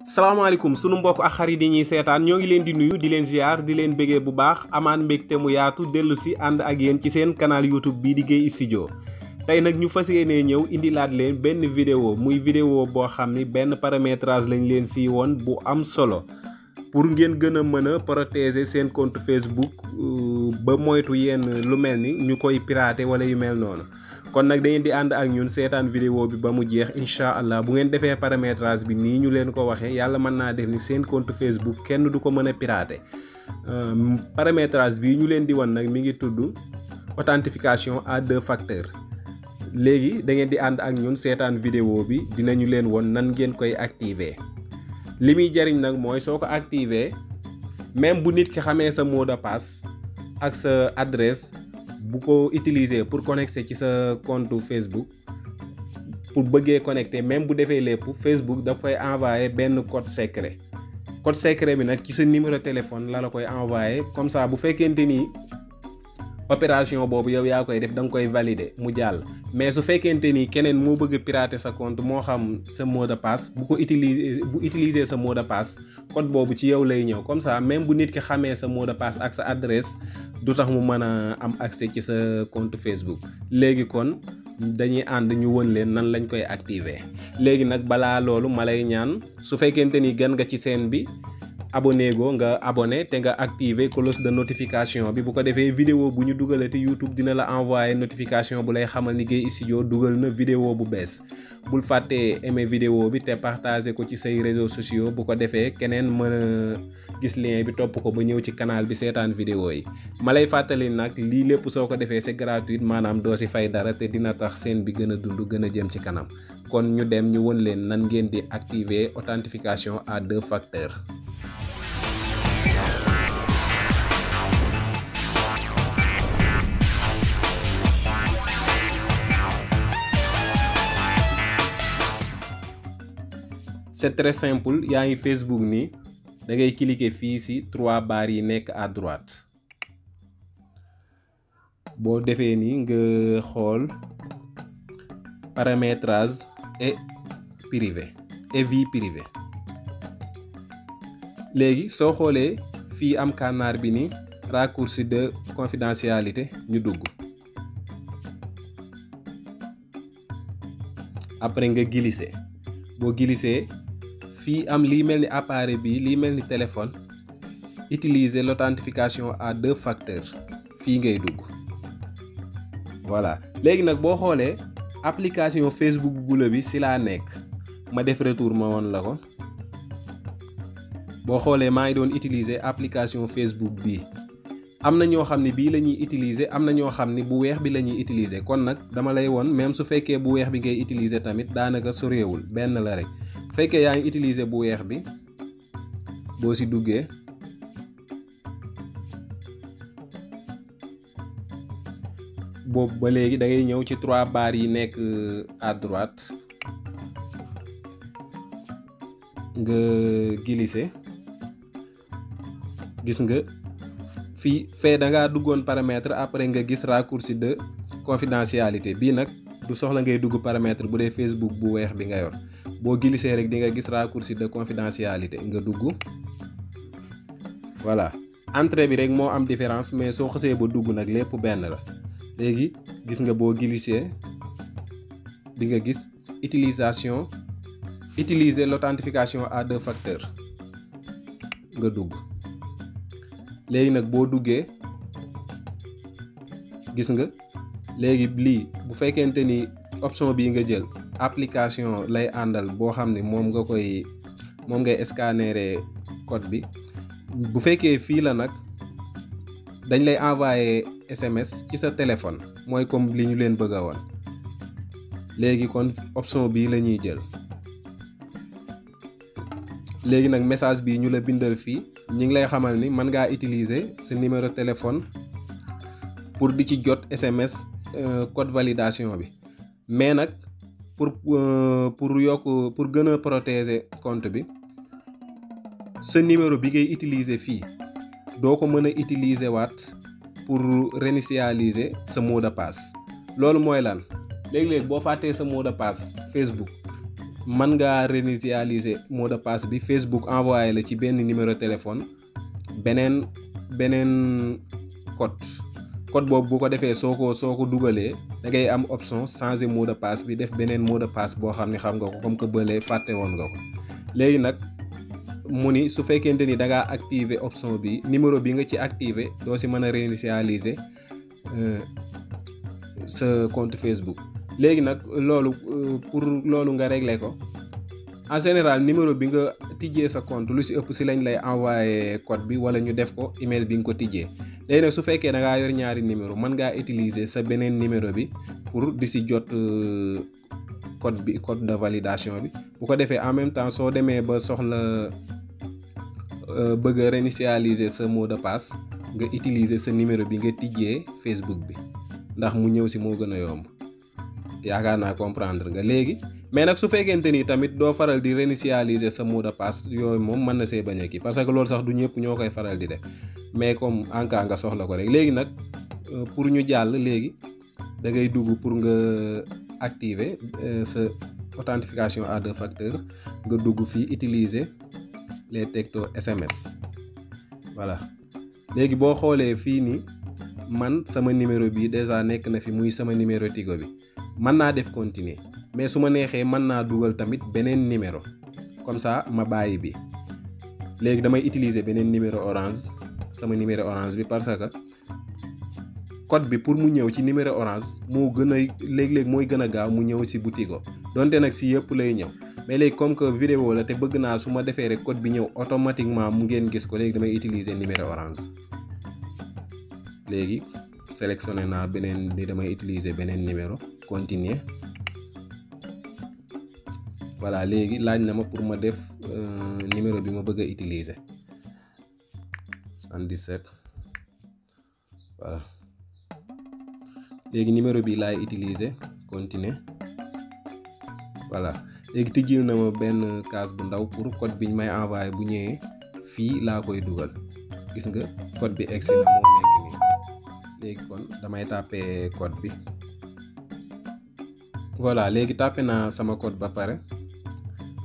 salaamaaleykum sunu mbokk ak xarit yi ñuy seetaan ñoo ngi leen di nuyu di leen ziar di leen bëggee bu baax amaan mbégte mu yaatu dellu si ànd ak yéen ci seen canal YouTube bii di Guèye Studio tey nag ñu fas yéenee ñëw indilaat leen benn vidéo muy vidéo boo xam ni benn paramétrage lañ leen si woon bu am solo pour ngeen gën a mën a protéger seen compte Facebook ba moytu yenn lu mel ni ñu koy pirater wala yu mel noonu. kon nag da ngeen di ànd ak ñun seetaan vidéo bi ba mu jeex incha allah bu ngeen defee paramétrage bi nii ñu leen ko waxee yàlla mën naa def ni seen compte Facebook kenn du ko mën a pirater paramétrage bi ñu leen di wan nag mi ngi tudd authentification à 2 facteurs léegi da ngeen di ànd ak ñun seetaan vidéo bi dinañu leen won nan ngeen koy activer li muy jariñ nag mooy soo ko activer même bu nit ki xamee sa mot de passe ak sa adresse. bu ko utiliser pour connecter ci sa compte Facebook pour bëggee connecter même bu defee lépp Facebook daf koy envoyer benn code secret bi nag ci sa numéro téléphone la koy envoyer comme ça bu fekkente ni opération boobu yow yaa koy def da nga koy valider mu jàll mais su fekkente ni keneen moo bëgg pirater sa compte moo xam sa mot de passe bu utiliser sa mot de passe code boobu ci yow lay ñëw comme ça même bu nit ki xamee sa mot de passe ak sa adresse du tax mu mën a am accès ci sa compte Facebook léegi kon dañuy ànd ñu won leen nan lañ koy activer léegi nag balaa loolu ma lay ñaan su fekkente ni gan nga ci chaîne bi abonné go nga abonné te nga activer cloche de notification bi bu ko defee vidéo bu ñu dugalati YouTube dina la envoyer notification bu lay xamal ni Guèye Studio dugal na vidéo bu bees bul fàttee aimer vidéo bi te partager ko ci say réseaux sociaux bu ko defee keneen mën a gis lien bi topp ko ba ñëw ci canal bi seetaan vidéo yi ma lay fàttali nag lii lépp soo ko defee c'est gratuit maanaam doo si fay dara te dina tax seen bi gën a dund gën a jëm ci kanam kon ñu dem ñu won leen nan ngeen di activer authentification à 2 facteurs. C'est très simple yaa ngi Facebook nii da ngay cliquer fii ci 3 barres yi nekk à droite boo defee nii nga xool paramétrage et privé et vie privée léegi soo xoolee fii am kànnaar bi ni raccourci de confidentialité ñu dugg après nga glisser boo glisser fii am lii mel ni appareil bi lii mel ni téléphone utiliser l'authentification à 2 facteurs fii ngay dugg voilà léegi nag boo xoolee application Facebook bu bula bi ci laa nekk ma def retour ma woon la ko boo xoolee maa ngi doon utiliser application Facebook bi am na ñoo xam ne bii la ñuy utiliser am na ñoo xam ne bu weex bi la ñuy utiliser kon nag dama lay woon même su fekkee bu weex bi ngay utiliser tamit daanaka soreewul benn la rek bu fekkee yaa ngi utiliser bu weex bi boo ci duggee boobu ba léegi da ngay ñëw ci 3 barres yi nekk à droite nga glisser gis nga fee da ngaa duggoon paramètre après nga gis raccourci de confidentialité bii nag du soxla ngay dugg paramètre bu dee Facebook bu weex bi nga yor boo glisser rek di nga gis raccourci de confidentialité nga dugg voilà entrée bi rek moo am différence mais soo xasee ba dugg nag lépp benn la léegi gis nga boo glisser di nga gis utiliser l'authentification à 2 facteurs nga dugg léegi nag boo duggee gis nga léegi lii bu fekkente ni option bii nga jël application lay àndal boo xam ne moom ngay scanner code bi bu fekkee fii la nag dañ lay envoyer SMS ci sa téléphone mooy comme li ñu leen bëgg a woon léegi kon option bii la ñuy jël léegi nag message bi ñu la bindal fii ñi ngi lay xamal ni mën ngaa utiliser sa numéro téléphone pour di ci jot SMS code validation bi mais nag pour gën a protéger compte bi sa numéro bi ngay utiliser fii doo ko mën a utiliser waat pour réinitialiser sa mot de passe loolu mooy lan léeg-léeg boo fàttee sa mot de passe Facebook mën ngaa réinitialiser mot de passe bi Facebook envoyé la ci benn numéro téléphone beneen code boobu bu ko defee soo ko dugalee da ngay am option changer mot de passe bi def beneen mot de passe boo xam ne xam nga ko comme que bële fàtte woon nga ko. léegi nag mu ni su fekkente ni da ngaa activer option bi numéro bi nga ci activer doo si mën a réinitialiser sa compte Facebook. léegi nag loolu pour loolu nga régler ko en général numéro bi nga tijjee sa compte lu si ëpp si lañ lay envoyer code bi wala ñu def ko email bi nga ko tijjee. léegi nag su fekkee da ngaa yor ñaari numéro mën ngaa utiliser sa beneen numéro bi pour di si jot code de validation bi bu ko defee en même temps soo demee ba soxla bëgg a réinitialiser sa mot de passe nga utiliser sa numéro bi nga tijjee Facebook bi ndax mu ñëw si moo gën a yomb. yaakaar naa comprendre nga léegi mais nag su fekkente ni tamit doo faral di réinitialiser sa mot de passe yooyu moom mën na see bañ a kii parce que loolu sax du ñëpp ñoo koy faral di def mais comme en cas nga soxla ko rek. léegi nag pour ñu jàll léegi da ngay dugg pour nga activer sa authentification à 2 facteurs nga dugg fii utiliser les textos SMS voilà. léegi boo xoolee fii nii man sama numéro bi déjà nekk na fi muy sama numéro Tigo bi. mën naa def continuer mais su ma neexee mën naa dugal tamit beneen numéro comme ça ma bàyyi bi. léegi damay utiliser beneen numéro Orange sama numéro Orange bi parce que code bi pour mu ñëw ci numéro Orange moo gën a léeg-léeg mooy gën a gaaw mu ñëw ci bu Tigo donte nag ci yëpp lay ñëw mais léegi comme que vidéo la te bëgg naa su ma defee rek code bi ñëw automatiquement mu ngeen gis ko léegi damay utiliser numéro Orange. léegi sélectionné naa beneen ni damay utiliser beneen numéro continuer voilà. léegi laaj na ma pour ma def numéro bi ma bëgg a utiliser 77 voilà. léegi numéro bi laay utiliser continuer voilà. léegi tijjil na ma benn case bu ndaw pour code biñ may envoyer bu ñëwee fii laa koy dugal gis nga code bi egsi na moo nekk nii. léegi kon damay taper code bi voilà. léegi tapé naa sama code ba pare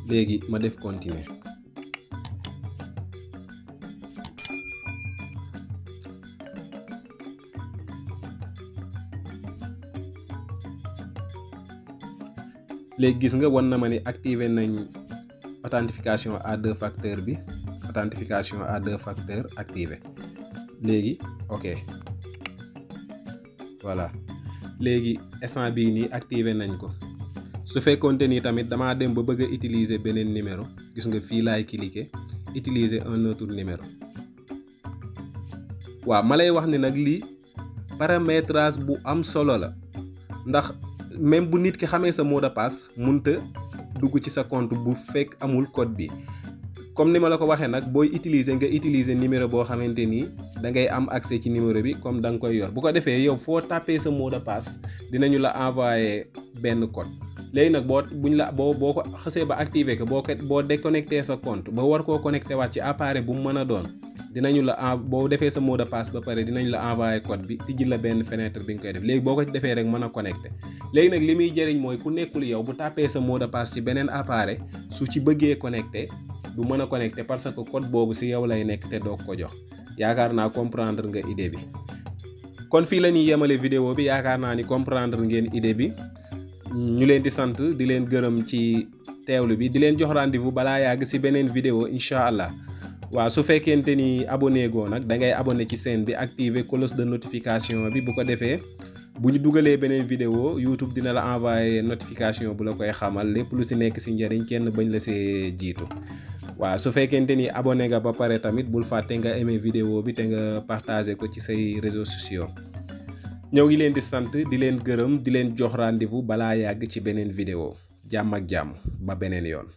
léegi ma def continuer léegi gis nga wan na ma ni activer nañ authentification à 2 facteurs bi authentification à 2 facteurs activé. léegi ok voilà. léegi instant bii nii activé nañ ko su fekkoonte ni tamit damaa dem ba bëgg a utiliser beneen numéro gis nga fii laay cliquer utiliser un autre numéro. waaw ma lay wax ni nag lii paramétrage bu am solo la ndax même bu nit ki xamee sa mot de passe munta dugg ci sa compte bu fekk amul code bi comme ni ma la ko waxee nag booy utiliser numéro boo xamante ni da ngay am accès ci numéro bi comme da nga koy yor bu ko defee yow foo tapé sa mot de passe dinañu la envoyer benn code. léegi nag boo ko xasee ba activer ko boo déconnecté sa compte ba war koo connecté waat ci appareil bu mu mën a doon dinañu la boo defee sa mot de passe ba pare dinañ la envoyer code bi tijji la benn fenêtre bi nga koy def léegi boo ko defee rek mën a connecté. léegi nag li muy jëriñ mooy ku nekkul yow bu tapé sa mot de passe ci beneen appareil su ci bëggee connecté du mën a connecté parce que code boobu ci yow lay nekk te doo ko jox. yaakaar naa comprendre nga idée bi. kon fii la ñuy yemale vidéo bi yaakaar naa ni comprendre ngeen idée bi ñu leen di sant di leen gërëm ci teewlu bi di leen jox rendez-vous balaa yàgg ci beneen vidéo incha allah. waaw su fekkente ni abonné goo nag da ngay abonné ci chaîne bi activer cloche de notification bi bu ko defee bu ñu dugalee beneen vidéo YouTube dina la envoyer notification bu la koy xamal lépp lu ci nekk ci njëriñ kenn bañ la see jiitu. waaw su fekkente ni abonné nga ba pare tamit bul fàtte nga aimé vidéo bi te nga partagé ko ci say réseaux sociaux. ñoo ngi leen di sant di leen gërëm di leen jox rendez-vous balaa yàgg ci beneen vidéo jàmm ak jàmm ba beneen yoon.